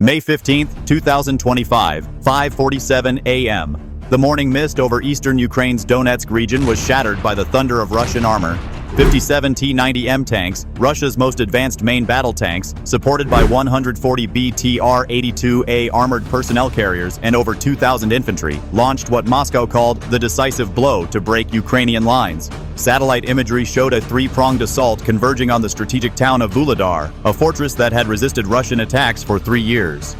May 15, 2025, 5:47 a.m. The morning mist over eastern Ukraine's Donetsk region was shattered by the thunder of Russian armor. 57 T-90M tanks, Russia's most advanced main battle tanks, supported by 140 BTR-82A armored personnel carriers and over 2,000 infantry, launched what Moscow called the decisive blow to break Ukrainian lines. Satellite imagery showed a three-pronged assault converging on the strategic town of Vuhledar, a fortress that had resisted Russian attacks for 3 years.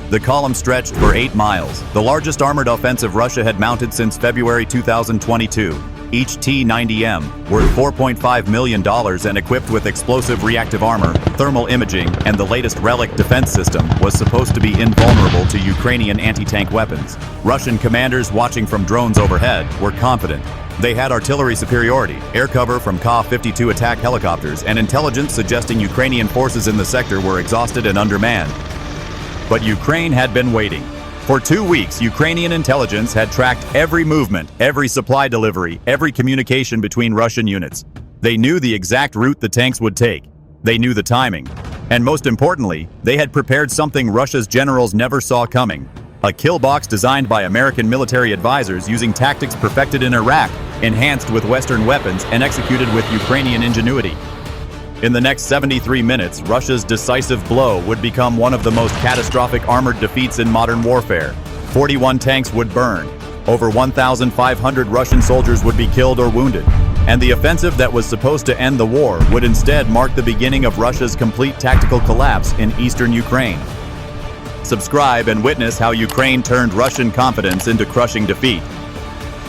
The column stretched for 8 miles, the largest armored offensive Russia had mounted since February 2022. Each T-90M, worth $4.5 million and equipped with explosive reactive armor, thermal imaging, and the latest Relic defense system, was supposed to be invulnerable to Ukrainian anti-tank weapons. Russian commanders watching from drones overhead were confident. They had artillery superiority, air cover from Ka-52 attack helicopters, and intelligence suggesting Ukrainian forces in the sector were exhausted and undermanned. But Ukraine had been waiting. For 2 weeks, Ukrainian intelligence had tracked every movement, every supply delivery, every communication between Russian units. They knew the exact route the tanks would take. They knew the timing. And most importantly, they had prepared something Russia's generals never saw coming. A kill box designed by American military advisors using tactics perfected in Iraq, enhanced with Western weapons and executed with Ukrainian ingenuity. In the next 73 minutes, Russia's decisive blow would become one of the most catastrophic armored defeats in modern warfare. 41 tanks would burn. Over 1,500 Russian soldiers would be killed or wounded. And the offensive that was supposed to end the war would instead mark the beginning of Russia's complete tactical collapse in eastern Ukraine. Subscribe and witness how Ukraine turned Russian confidence into crushing defeat.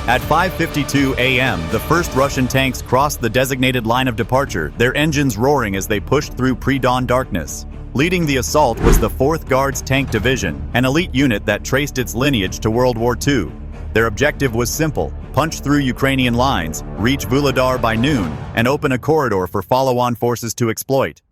At 5:52 a.m., the first Russian tanks crossed the designated line of departure, their engines roaring as they pushed through pre-dawn darkness. Leading the assault was the 4th Guards Tank Division, an elite unit that traced its lineage to World War II. Their objective was simple: punch through Ukrainian lines, reach Vuhledar by noon, and open a corridor for follow-on forces to exploit.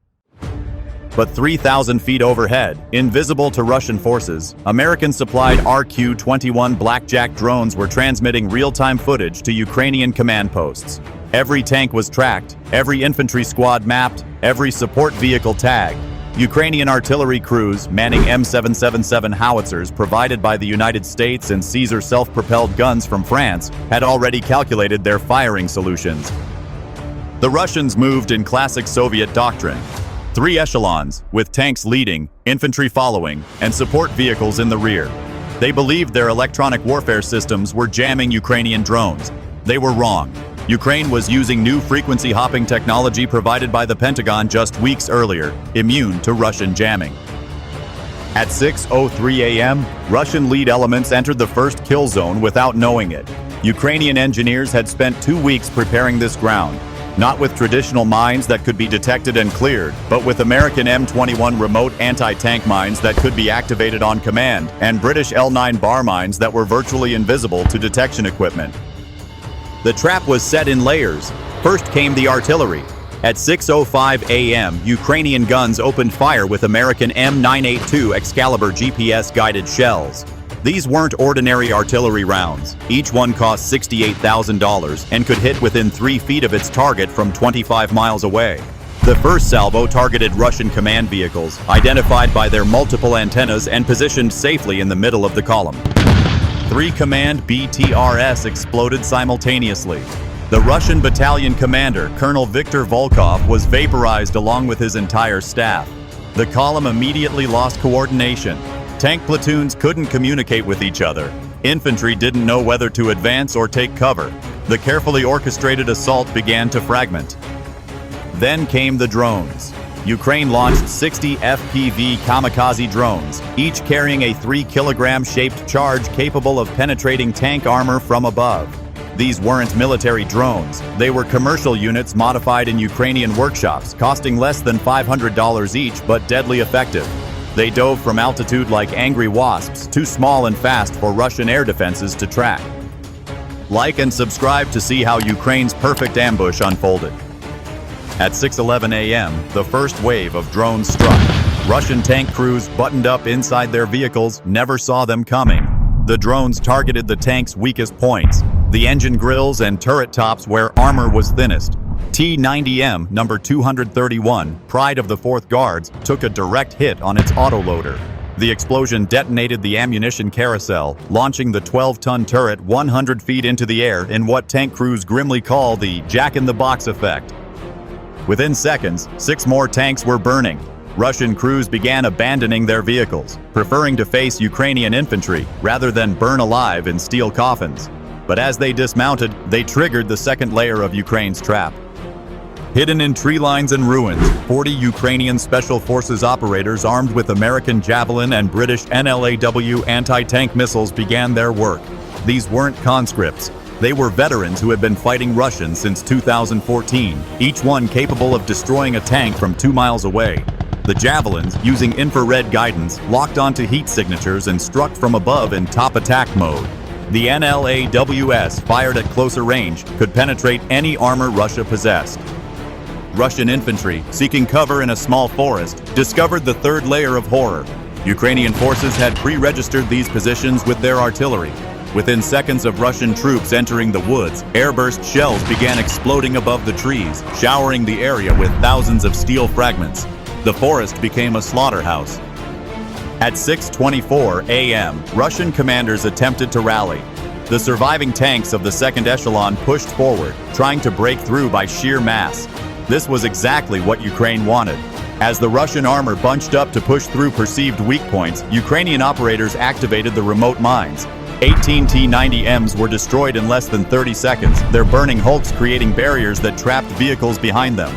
But 3,000 feet overhead, invisible to Russian forces, American-supplied RQ-21 Blackjack drones were transmitting real-time footage to Ukrainian command posts. Every tank was tracked, every infantry squad mapped, every support vehicle tagged. Ukrainian artillery crews manning M777 howitzers provided by the United States and Caesar self-propelled guns from France had already calculated their firing solutions. The Russians moved in classic Soviet doctrine. 3 echelons, with tanks leading, infantry following, and support vehicles in the rear. They believed their electronic warfare systems were jamming Ukrainian drones. They were wrong. Ukraine was using new frequency hopping technology provided by the Pentagon just weeks earlier, immune to Russian jamming. At 6:03 a.m., Russian lead elements entered the first kill zone without knowing it. Ukrainian engineers had spent 2 weeks preparing this ground. Not with traditional mines that could be detected and cleared, but with American M21 remote anti-tank mines that could be activated on command, and British L9 bar mines that were virtually invisible to detection equipment. The trap was set in layers. First came the artillery. At 6:05 a.m., Ukrainian guns opened fire with American M982 Excalibur GPS-guided shells. These weren't ordinary artillery rounds. Each one cost $68,000 and could hit within 3 feet of its target from 25 miles away. The first salvo targeted Russian command vehicles, identified by their multiple antennas and positioned safely in the middle of the column. 3 command BTRs exploded simultaneously. The Russian battalion commander, Colonel Viktor Volkov, was vaporized along with his entire staff. The column immediately lost coordination. Tank platoons couldn't communicate with each other. Infantry didn't know whether to advance or take cover. The carefully orchestrated assault began to fragment. Then came the drones. Ukraine launched 60 FPV kamikaze drones, each carrying a 3-kilogram shaped charge capable of penetrating tank armor from above. These weren't military drones. They were commercial units modified in Ukrainian workshops, costing less than $500 each but deadly effective. They dove from altitude like angry wasps, too small and fast for Russian air defenses to track. Like and subscribe to see how Ukraine's perfect ambush unfolded. At 6:11 a.m., the first wave of drones struck. Russian tank crews buttoned up inside their vehicles never saw them coming. The drones targeted the tank's weakest points, the engine grills and turret tops where armor was thinnest. T-90M number 231, pride of the 4th Guards, took a direct hit on its autoloader. The explosion detonated the ammunition carousel, launching the 12-ton turret 100 feet into the air in what tank crews grimly call the jack-in-the-box effect. Within seconds, 6 more tanks were burning. Russian crews began abandoning their vehicles, preferring to face Ukrainian infantry rather than burn alive in steel coffins. But as they dismounted, they triggered the second layer of Ukraine's trap. Hidden in tree lines and ruins, 40 Ukrainian Special Forces operators armed with American Javelin and British NLAW anti-tank missiles began their work. These weren't conscripts. They were veterans who had been fighting Russians since 2014, each one capable of destroying a tank from 2 miles away. The Javelins, using infrared guidance, locked onto heat signatures and struck from above in top attack mode. The NLAWs, fired at closer range, could penetrate any armor Russia possessed. Russian infantry, seeking cover in a small forest, discovered the third layer of horror. Ukrainian forces had pre-registered these positions with their artillery. Within seconds of Russian troops entering the woods, airburst shells began exploding above the trees, showering the area with thousands of steel fragments. The forest became a slaughterhouse. At 6:24 a.m., Russian commanders attempted to rally. The surviving tanks of the second echelon pushed forward, trying to break through by sheer mass. This was exactly what Ukraine wanted. As the Russian armor bunched up to push through perceived weak points, Ukrainian operators activated the remote mines. 18 T-90Ms were destroyed in less than 30 seconds, their burning hulks creating barriers that trapped vehicles behind them.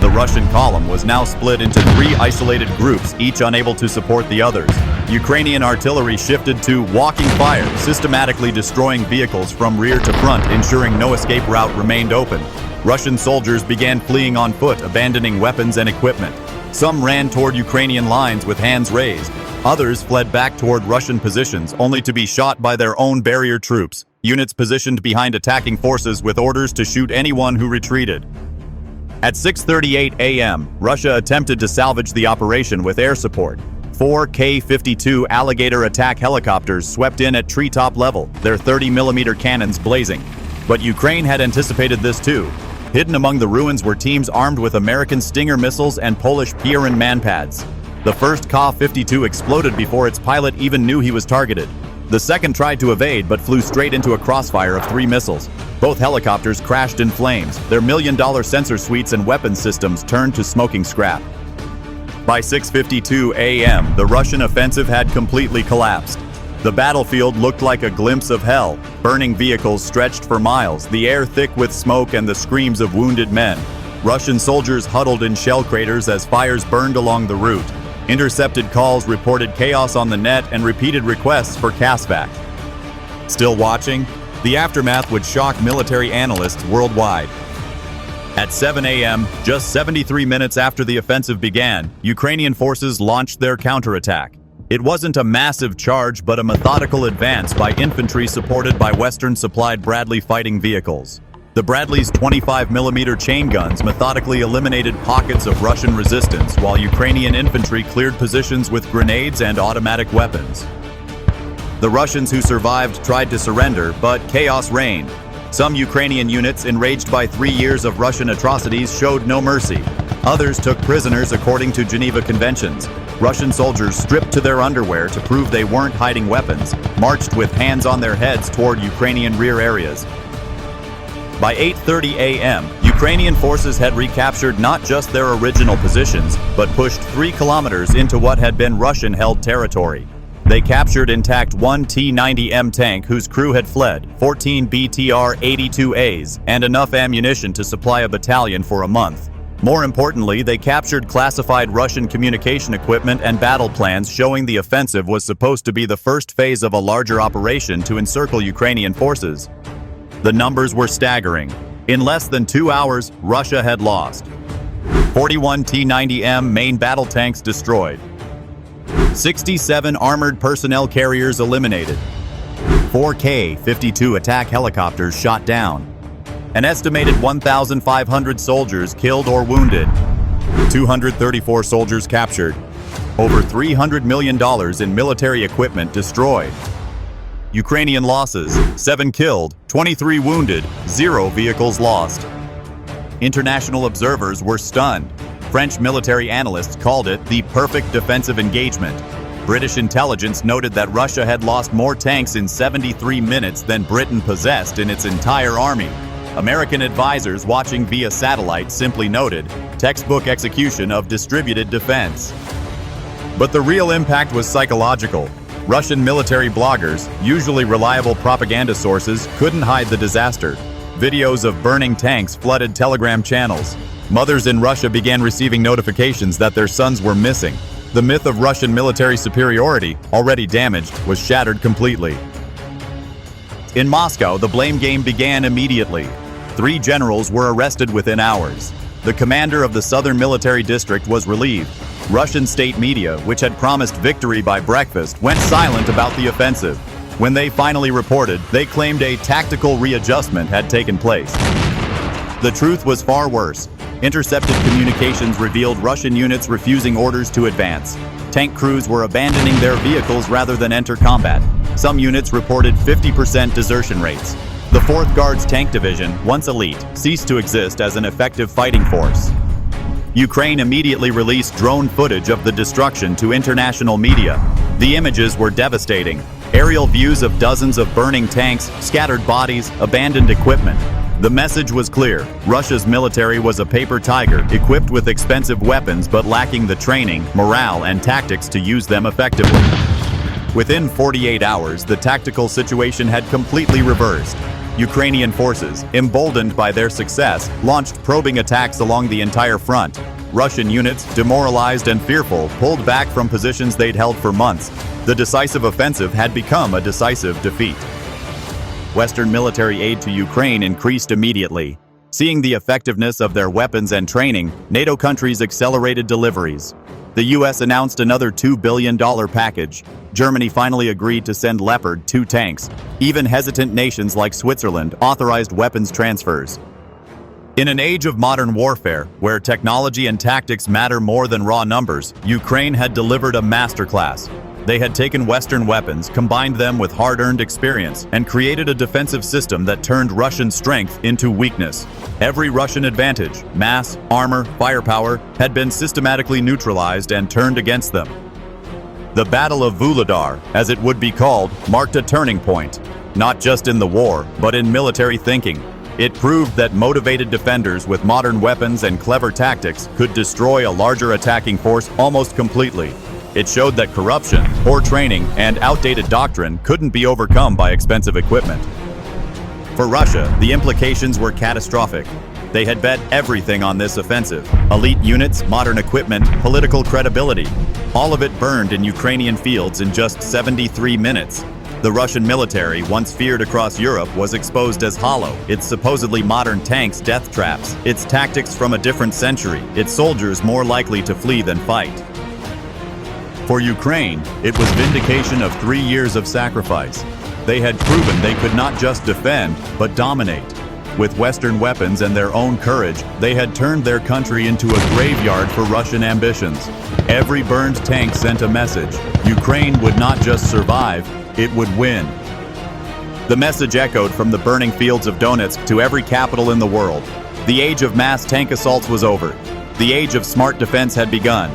The Russian column was now split into 3 isolated groups, each unable to support the others. Ukrainian artillery shifted to walking fire, systematically destroying vehicles from rear to front, ensuring no escape route remained open. Russian soldiers began fleeing on foot, abandoning weapons and equipment. Some ran toward Ukrainian lines with hands raised. Others fled back toward Russian positions, only to be shot by their own barrier troops, units positioned behind attacking forces with orders to shoot anyone who retreated. At 6:38 a.m., Russia attempted to salvage the operation with air support. 4 K-52 Alligator attack helicopters swept in at treetop level, their 30mm cannons blazing. But Ukraine had anticipated this too. Hidden among the ruins were teams armed with American Stinger missiles and Polish Piorun manpads. The first Ka-52 exploded before its pilot even knew he was targeted. The second tried to evade but flew straight into a crossfire of 3 missiles. Both helicopters crashed in flames, their million-dollar sensor suites and weapons systems turned to smoking scrap. By 6:52 a.m., the Russian offensive had completely collapsed. The battlefield looked like a glimpse of hell. Burning vehicles stretched for miles, the air thick with smoke and the screams of wounded men. Russian soldiers huddled in shell craters as fires burned along the route. Intercepted calls reported chaos on the net and repeated requests for CASVAC. Still watching? The aftermath would shock military analysts worldwide. At 7 a.m., just 73 minutes after the offensive began, Ukrainian forces launched their counterattack. It wasn't a massive charge, but a methodical advance by infantry supported by Western-supplied Bradley fighting vehicles. The Bradley's 25mm chain guns methodically eliminated pockets of Russian resistance, while Ukrainian infantry cleared positions with grenades and automatic weapons. The Russians who survived tried to surrender, but chaos reigned. Some Ukrainian units, enraged by 3 years of Russian atrocities, showed no mercy. Others took prisoners according to Geneva Conventions. Russian soldiers, stripped to their underwear to prove they weren't hiding weapons, marched with hands on their heads toward Ukrainian rear areas. By 8:30 a.m., Ukrainian forces had recaptured not just their original positions, but pushed 3 kilometers into what had been Russian-held territory. They captured intact 1 T-90M tank whose crew had fled, 14 BTR-82As, and enough ammunition to supply a battalion for a month. More importantly, they captured classified Russian communication equipment and battle plans showing the offensive was supposed to be the first phase of a larger operation to encircle Ukrainian forces. The numbers were staggering. In less than 2 hours, Russia had lost 41 T-90M main battle tanks destroyed, 67 armored personnel carriers eliminated, 4 K-52 attack helicopters shot down, an estimated 1,500 soldiers killed or wounded, 234 soldiers captured, over $300 million in military equipment destroyed. Ukrainian losses: 7 killed, 23 wounded, 0 vehicles lost. International observers were stunned. French military analysts called it the perfect defensive engagement. British intelligence noted that Russia had lost more tanks in 73 minutes than Britain possessed in its entire army. American advisors watching via satellite simply noted, textbook execution of distributed defense. But the real impact was psychological. Russian military bloggers, usually reliable propaganda sources, couldn't hide the disaster. Videos of burning tanks flooded Telegram channels. Mothers in Russia began receiving notifications that their sons were missing. The myth of Russian military superiority, already damaged, was shattered completely. In Moscow, the blame game began immediately. 3 generals were arrested within hours. The commander of the Southern Military District was relieved. Russian state media, which had promised victory by breakfast, went silent about the offensive. When they finally reported, they claimed a tactical readjustment had taken place. The truth was far worse. Intercepted communications revealed Russian units refusing orders to advance. Tank crews were abandoning their vehicles rather than enter combat. Some units reported 50% desertion rates. The 4th Guards Tank Division, once elite, ceased to exist as an effective fighting force. Ukraine immediately released drone footage of the destruction to international media. The images were devastating. Aerial views of dozens of burning tanks, scattered bodies, abandoned equipment. The message was clear. Russia's military was a paper tiger, equipped with expensive weapons but lacking the training, morale, and tactics to use them effectively. Within 48 hours, the tactical situation had completely reversed. Ukrainian forces, emboldened by their success, launched probing attacks along the entire front. Russian units, demoralized and fearful, pulled back from positions they'd held for months. The decisive offensive had become a decisive defeat. Western military aid to Ukraine increased immediately. Seeing the effectiveness of their weapons and training, NATO countries accelerated deliveries. The US announced another $2 billion package. Germany finally agreed to send Leopard 2 tanks. Even hesitant nations like Switzerland authorized weapons transfers. In an age of modern warfare, where technology and tactics matter more than raw numbers, Ukraine had delivered a masterclass. They had taken Western weapons, combined them with hard-earned experience, and created a defensive system that turned Russian strength into weakness. Every Russian advantage, mass, armor, firepower, had been systematically neutralized and turned against them. The Battle of Vuhledar, as it would be called, marked a turning point, not just in the war, but in military thinking. It proved that motivated defenders with modern weapons and clever tactics could destroy a larger attacking force almost completely. It showed that corruption, poor training, and outdated doctrine couldn't be overcome by expensive equipment. For Russia, the implications were catastrophic. They had bet everything on this offensive. Elite units, modern equipment, political credibility. All of it burned in Ukrainian fields in just 73 minutes. The Russian military, once feared across Europe, was exposed as hollow, its supposedly modern tanks death traps, its tactics from a different century, its soldiers more likely to flee than fight. For Ukraine, it was vindication of 3 years of sacrifice. They had proven they could not just defend, but dominate. With Western weapons and their own courage, they had turned their country into a graveyard for Russian ambitions. Every burned tank sent a message. Ukraine would not just survive, it would win. The message echoed from the burning fields of Donetsk to every capital in the world. The age of mass tank assaults was over. The age of smart defense had begun.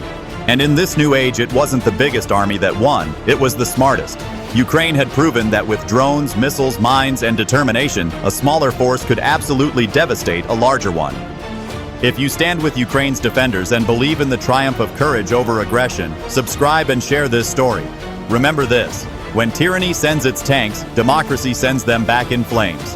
And in this new age, it wasn't the biggest army that won, it was the smartest. Ukraine had proven that with drones, missiles, mines, and determination, a smaller force could absolutely devastate a larger one. If you stand with Ukraine's defenders and believe in the triumph of courage over aggression, subscribe and share this story. Remember this: when tyranny sends its tanks, democracy sends them back in flames.